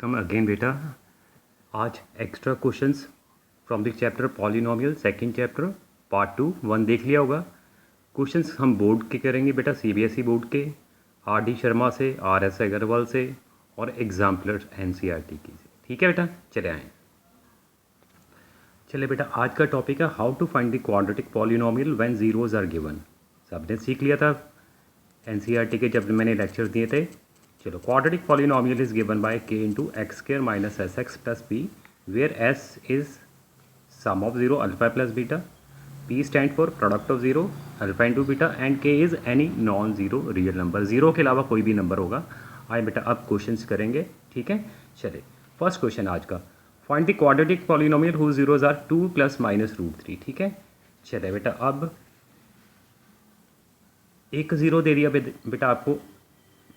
Welcome again बेटा। आज extra questions from the chapter polynomial second chapter part 1 देख लिया होगा। क्वेश्चंस हम बोर्ड के करेंगे बेटा, सीबीएसई बोर्ड के, आर डी शर्मा से, आर एस अग्रवाल से और एग्जाम्पलर एनसीईआरटी की से। ठीक है बेटा, चले आएँ। चले बेटा, आज का टॉपिक है how to find the quadratic polynomial when zeros are given. सबने सीख लिया था एनसीईआरटी के जब मैंने लेक्चर दिए थे। चलो, quadratic polynomial is given by k into x square minus s x plus p, where s is sum of zero alpha plus beta, p stand for product of zero alpha into beta and k is any non zero real number. Zero के अलावा कोई भी number होगा। आए बेटा, अब questions करेंगे। ठीक है, चले फर्स्ट क्वेश्चन आज का, find the quadratic polynomial whose zeros are 2 plus minus root 3। ठीक है, चले बेटा, अब एक ज़ीरो दे दिया बेटा आपको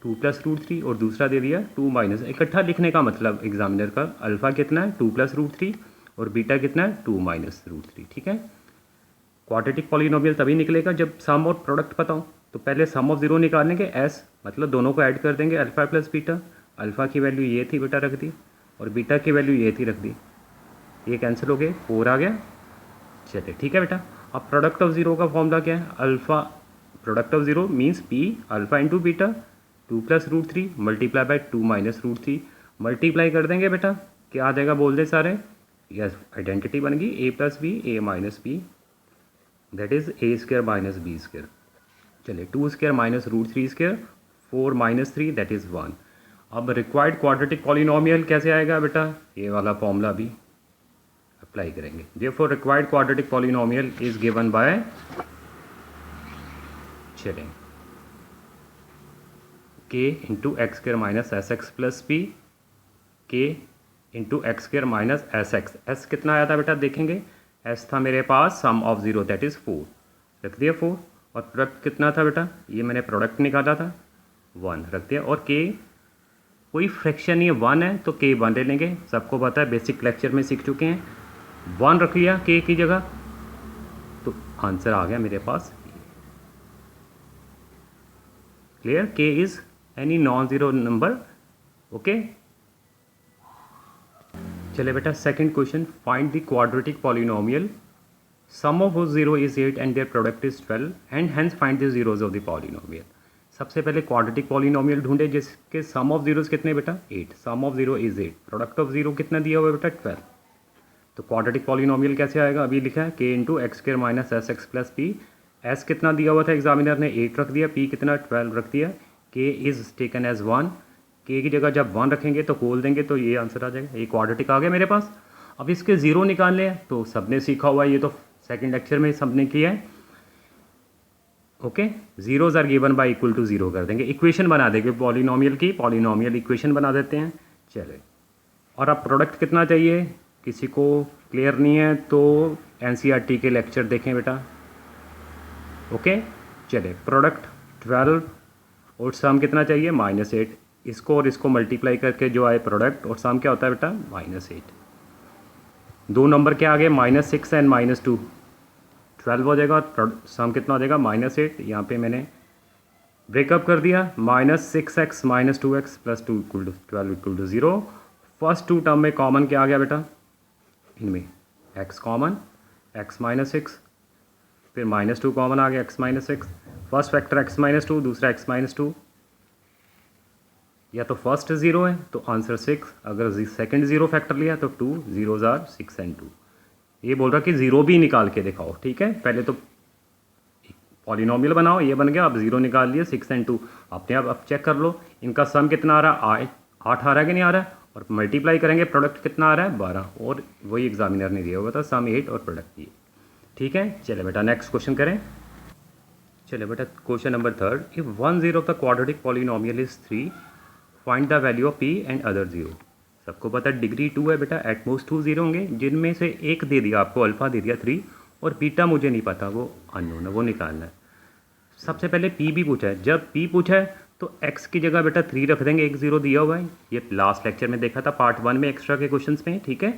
2 प्लस रूट 3 और दूसरा दे दिया 2 माइनस। इकट्ठा लिखने का मतलब एग्जामिनर का, अल्फ़ा कितना है 2 प्लस रूट 3 और बीटा कितना है 2 माइनस रूट 3। ठीक है, क्वाड्रेटिक पॉलिनोमियल तभी निकलेगा जब सम और प्रोडक्ट पता हो। तो पहले सम ऑफ जीरो निकालेंगे, एस मतलब दोनों को ऐड कर देंगे, अल्फ़ा प्लस बीटा। अल्फ़ा की वैल्यू ये थी बेटा, रख दी, और बीटा की वैल्यू ये थी, रख दी। ये कैंसिल हो गए, 4 आ गया। चलिए ठीक है बेटा, अब प्रोडक्ट ऑफ जीरो का फॉर्मूला क्या है? Alpha product of zero means p alpha into beta 2 plus root 3 multiply by 2 minus root 3। Multiply कर देंगे बेटा, क्या आ जाएगा बोल दे सारे। यस, आइडेंटिटी बन गई a plus b a minus b, that is a square minus b square. चलिए 2 square minus root 3 square 4 minus 3 that is 1। अब रिक्वायर्ड क्वाड्रेटिक पॉलिनोमियल कैसे आएगा बेटा? ये वाला फॉर्मूला भी अप्लाई करेंगे। Therefore required quadratic polynomial is given by, चलें, k into x square minus s x plus p, k into x square minus s x. S कितना आया था बेटा देखेंगे, एस था मेरे पास sum of zero that is 4, रख दिया 4। और प्रोडक्ट कितना था बेटा, ये मैंने प्रोडक्ट निकाला था 1, रख दिया। और के कोई फ्रैक्शन नहीं है, 1 है तो के 1 ले लेंगे, सबको पता है, बेसिक लेक्चर में सीख चुके हैं। 1 रख लिया के की जगह, तो आंसर आ गया मेरे पास। Clear, k is any non zero number. Okay, चले बेटा second question, find the quadratic polynomial sum of zero is 8 and their product is 12 and hence find the zeros of the polynomial. सबसे पहले quadratic polynomial ढूंढे जिसके सम of zeros कितने बेटा 8, sum of zero is 8, product of zero कितना दिया हुआ है बेटा 12। तो क्वाड्रेटिक पॉलिनोमियल कैसे आएगा, अभी लिखा है के into x square minus s x plus P. S कितना दिया हुआ था एग्जामिनर ने 8 रख दिया, पी कितना 12 रख दिया, के इज़ टेकन एज 1। के की जगह जब 1 रखेंगे तो खोल देंगे तो ये आंसर आ जाएगा, ये क्वाड्रेटिक आ गया मेरे पास। अब इसके ज़ीरो निकालने हैं तो सबने सीखा हुआ है, ये तो सेकंड लेक्चर में सबने किया है। Okay, zeros are given by equal to zero कर देंगे, इक्वेशन बना देंगे पॉलिनोमियल की, पॉलिनोमियल इक्वेशन बना देते हैं। चले, और अब प्रोडक्ट कितना चाहिए, किसी को क्लियर नहीं है तो एनसीईआरटी के लेक्चर देखें बेटा। ओके, चले, प्रोडक्ट 12 और सम कितना चाहिए -8। इसको और इसको मल्टीप्लाई करके जो आए प्रोडक्ट और सम क्या होता है बेटा -8। दो नंबर क्या आ गए -6 एंड -2, 12 हो जाएगा और सम कितना हो जाएगा -8। यहाँ पे मैंने ब्रेकअप कर दिया, -6x -2x plus 2 equal to 12 equal to 0। First two term में कॉमन क्या आ गया बेटा, इनमें x कॉमन, x -6, फिर -2 कॉमन आ गया, x -6। फर्स्ट फैक्टर x -2, दूसरा x -2, या तो फर्स्ट ज़ीरो है तो आंसर 6, अगर सेकंड ज़ीरो फैक्टर लिया तो 2, जीरोज आर 6 एंड 2। ये बोल रहा कि ज़ीरो भी निकाल के दिखाओ। ठीक है, पहले तो पॉलिनोमियल बनाओ, ये बन गया, अब ज़ीरो निकाल लिए 6 एंड 2। अपने आप अब चेक कर लो इनका सम कितना आ रहा है, 8 आ रहा है कि नहीं आ रहा है, और मल्टीप्लाई करेंगे प्रोडक्ट कितना आ रहा है 12, और वही एग्जामिनर ने दिया हुआ था सम 8 और प्रोडक्ट ये। ठीक है, चले बेटा नेक्स्ट क्वेश्चन करें। चले बेटा question number 3, if 1 zero of the quadratic polynomial is 3, find the value of p and other zero. सबको पता है डिग्री 2 है बेटा, एट मोस्ट 2 जीरो होंगे, जिनमें से एक दे दिया आपको, अल्फ़ा दे दिया 3, और बीटा मुझे नहीं पता, वो अननोन है, वो निकालना है। सबसे पहले p भी पूछा है, जब p पूछा है तो x की जगह बेटा 3 रख देंगे, एक ज़ीरो दिया हुआ है, ये लास्ट लेक्चर में देखा था पार्ट 1 में एक्स्ट्रा के क्वेश्चन में। ठीक है,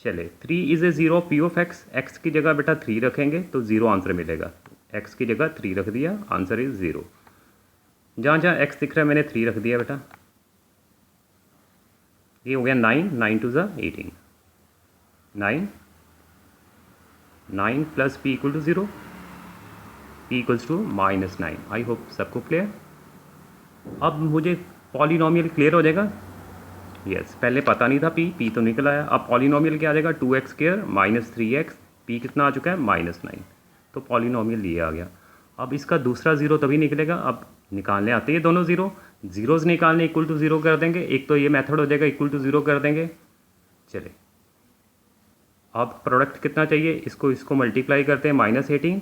चले, 3 is a zero p of x की जगह बेटा 3 रखेंगे तो ज़ीरो आंसर मिलेगा, x की जगह 3 रख दिया, आंसर इज़ 0। जहाँ जहाँ x दिख रहा है मैंने 3 रख दिया बेटा। ये हो गया 9, 9 टू ज़ा 18, 9, 9 plus p equal to 0, p equals to -9। I hope सबको क्लियर। अब मुझे पॉलिनॉमियल क्लियर हो जाएगा। यस, पहले पता नहीं था p तो निकल आया। अब पॉलिनॉमियल क्या आ जाएगा, 2x square minus 3x, p कितना आ चुका है -9, तो पॉलिनॉमियल ये आ गया। अब इसका दूसरा ज़ीरो तभी निकलेगा, अब निकालने आते हैं दोनों ज़ीरो, ज़ीरोज़ निकालने इक्वल टू ज़ीरो कर देंगे। एक तो ये मेथड हो जाएगा, इक्वल टू ज़ीरो कर देंगे। चले, अब प्रोडक्ट कितना चाहिए, इसको मल्टीप्लाई करते हैं -18,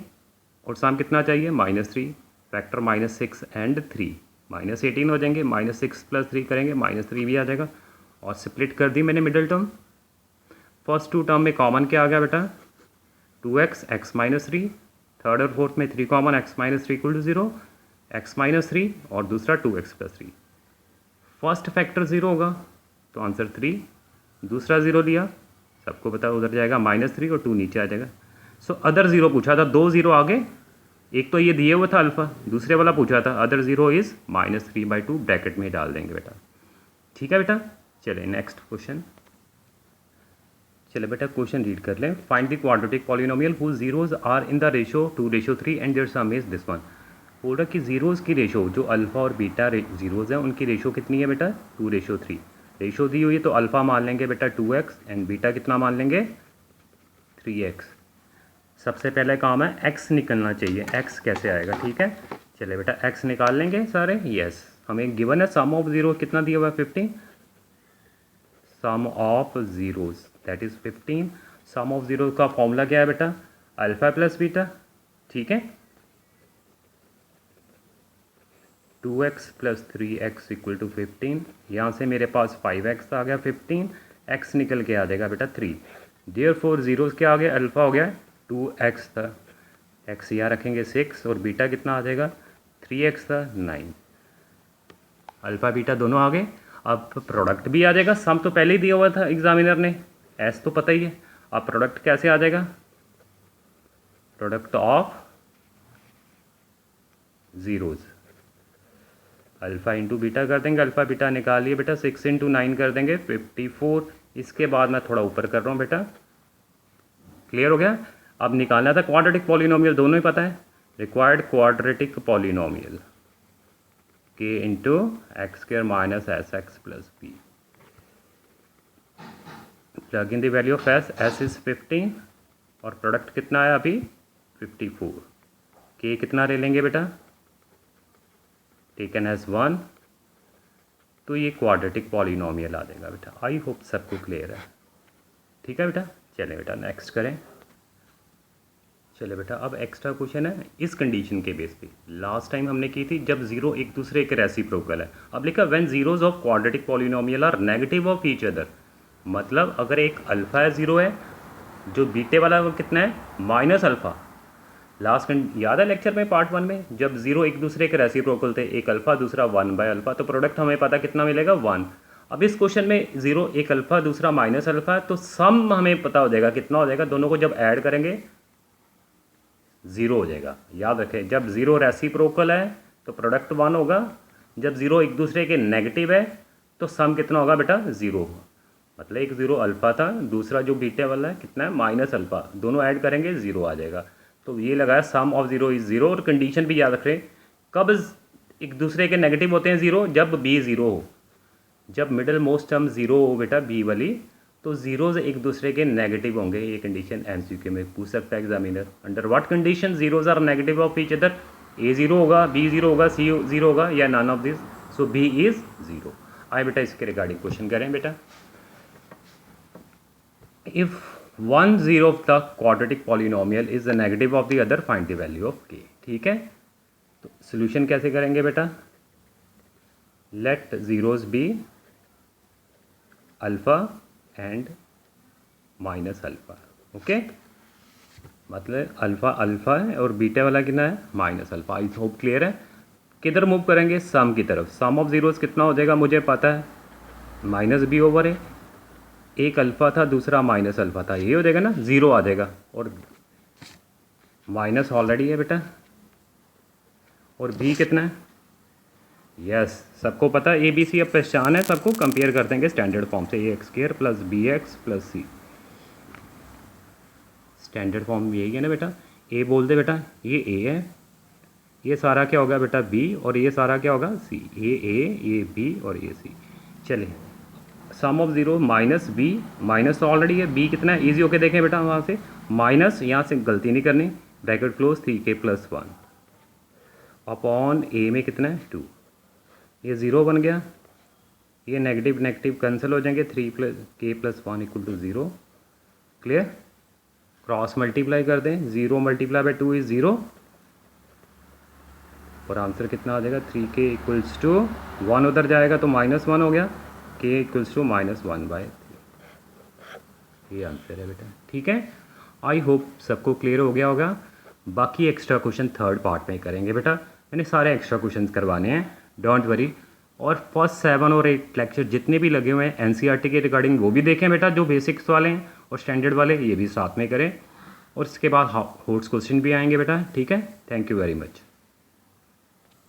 और सम कितना चाहिए -3, फैक्टर -6 एंड 3, -18 हो जाएंगे, -6 प्लस 3 करेंगे, -3 भी आ जाएगा। और स्प्लिट कर दी मैंने middle term. First two term में कॉमन क्या आ गया बेटा, 2x, x -3, थर्ड और फोर्थ में 3 common, x -3 equal to 0, x -3 और दूसरा 2x + 3। फर्स्ट फैक्टर 0 होगा तो आंसर 3, दूसरा 0 लिया, सबको पता उधर जाएगा -3 और 2 नीचे आ जाएगा। सो अदर 0 पूछा था, 2 0 आगे, एक तो ये दिए हुआ था अल्फ़ा, दूसरे वाला पूछा था अदर 0 इज़ -3/2, ब्रैकेट में डाल देंगे बेटा। ठीक है बेटा, चले नेक्स्ट क्वेश्चन। चले बेटा क्वेश्चन रीड कर लें। Find the quadratic polynomial whose zeros are in the ratio 2:3 and their sum is this one. बोल रहा कि जीरोज़ की रेशो, जो अल्फ़ा और बीटा जीरोज़ हैं उनकी रेशो कितनी है बेटा, 2:3। रेशो दी हुई है तो अल्फ़ा मान लेंगे बेटा 2x एंड बीटा कितना मान लेंगे 3x। सबसे पहले काम है x निकलना चाहिए, x कैसे आएगा, ठीक है। चले बेटा x निकाल लेंगे सारे। यस, हमें गिवन है सम ऑफ ज़ीरो कितना दिया हुआ है 15, sum of zeros that is 15। Sum of zero का फॉर्मूला क्या है बेटा, अल्फ़ा प्लस बीटा, ठीक है। 2x + 3x इक्वल टू 15, यहाँ से मेरे पास 5x आ गया 15, x निकल के आ जाएगा बेटा 3। देयरफॉर ज़ीरोज़ क्या आ गया, अल्फ़ा हो गया 2x था, x यहाँ रखेंगे 6 और बीटा कितना आ जाएगा 3x था 9। अल्फ़ा बीटा दोनों आ गए। अब प्रोडक्ट भी आ जाएगा, सम तो पहले ही दिया हुआ था एग्जामिनर ने, एस तो पता ही है। अब प्रोडक्ट कैसे आ जाएगा, product of zeros, alpha into beta कर देंगे, अल्फ़ा बीटा निकालिए बेटा, 6 × 9 कर देंगे 54। इसके बाद मैं थोड़ा ऊपर कर रहा हूँ बेटा, क्लियर हो गया। अब निकालना था क्वाड्रेटिक पॉलिनोमियल, दोनों ही पता है। Required quadratic polynomial k into x² - sx + b। Plug in the value of s is 15 और प्रोडक्ट कितना है अभी 54। k कितना ले लेंगे बेटा, टेकन एज 1, तो ये क्वाड्रेटिक पॉलिनोमियल आ जाएगा बेटा। आई होप सबको क्लियर है, ठीक है बेटा। चले बेटा नेक्स्ट करें। चले बेटा अब एक्स्ट्रा क्वेश्चन है इस कंडीशन के बेस पे, लास्ट टाइम हमने की थी जब जीरो एक दूसरे के रेसिप्रोकल है। अब लिखा when zeros of quadratic polynomial are negative of each other, मतलब अगर एक अल्फ़ा है ज़ीरो है, जो बीटे वाला वो कितना है -अल्फ़ा। लास्ट याद है लेक्चर में पार्ट 1 में जब जीरो एक दूसरे के रेसिप्रोकल थे, एक अल्फ़ा दूसरा 1/अल्फ़ा, तो प्रोडक्ट हमें पता कितना मिलेगा 1। अब इस क्वेश्चन में जीरो एक अल्फ़ा दूसरा -अल्फ़ा, तो सम हमें पता हो जाएगा कितना हो जाएगा, दोनों को जब ऐड करेंगे ज़ीरो हो जाएगा। याद रखें जब ज़ीरो रेसिप्रोकल है तो प्रोडक्ट 1 होगा, जब ज़ीरो एक दूसरे के नेगेटिव है तो सम कितना होगा बेटा 0 होगा। मतलब एक ज़ीरो अल्फ़ा था, दूसरा जो बीटे वाला है कितना है -अल्फ़ा, दोनों ऐड करेंगे 0 आ जाएगा। तो ये लगाया सम ऑफ ज़ीरो इज़ 0। और कंडीशन भी याद रखें कब एक दूसरे के नेगेटिव होते हैं ज़ीरो, जब b 0 हो, जब मिडल मोस्ट टर्म 0 हो बेटा b वाली, तो ज़ीरोज़ एक दूसरे के नेगेटिव होंगे। ये कंडीशन MCQ में पूछ सकता है examiner, under what condition zeros are negative of each other, a 0 होगा, b 0 होगा, c 0 होगा, या none of this, so b is 0। आए बेटा इसके रिगार्डिंग क्वेश्चन करें बेटा। If 1 0 of the quadratic polynomial is the negative of the other, find the value of k। ठीक है, तो सोल्यूशन कैसे करेंगे बेटा, let zeros be alpha and -alpha. Okay, मतलब अल्फ़ा है और बीटा वाला कितना है -अल्फ़ा। आई होप क्लियर है। किधर मूव करेंगे, सम की तरफ। सम ऑफ ज़ीरोज़ कितना हो जाएगा मुझे पता है, -b/a। एक अल्फ़ा था दूसरा -अल्फ़ा था, ये हो जाएगा ना 0 आ जाएगा, और माइनस ऑलरेडी है बेटा, और b कितना है यस, सबको पता ए बी सी अब पहचान है, सबको कंपेयर कर देंगे स्टैंडर्ड फॉर्म से, a x square plus b x plus c. Standard form यही है ना बेटा, ए बोल दे बेटा, ये है, ये सारा क्या होगा बेटा बी, और ये सारा क्या होगा सी, ये बी और ये सी। चलिए, sum of zero minus b, minus तो ऑलरेडी है, बी कितना है ईजी होके देखें बेटा, वहाँ से माइनस, यहाँ से गलती नहीं करनी, ब्रैकेट क्लोज 3k + 1 अपॉन ए में कितना है 2, ये ज़ीरो बन गया, ये नेगेटिव नेगेटिव कैंसिल हो जाएंगे, 3k + 1 = 0। क्लियर, क्रॉस मल्टीप्लाई कर दें, 0 × 2 = 0, और आंसर कितना आ जाएगा 3k = 1 उधर जाएगा तो -1 हो गया, k = -1/3। ये आंसर है बेटा, ठीक है। आई होप सबको क्लियर हो गया होगा। बाकी एक्स्ट्रा क्वेश्चन थर्ड पार्ट में करेंगे बेटा, मैंने सारे एक्स्ट्रा क्वेश्चन करवाने हैं, डोंट वरी। और फर्स्ट 7 और 8 लेक्चर जितने भी लगे हुए हैं एनसीईआरटी के रिगार्डिंग वो भी देखें बेटा, जो बेसिक्स वाले हैं, और स्टैंडर्ड वाले ये भी साथ में करें, और इसके बाद हॉट्स क्वेश्चन भी आएंगे बेटा, ठीक है। Thank you very much.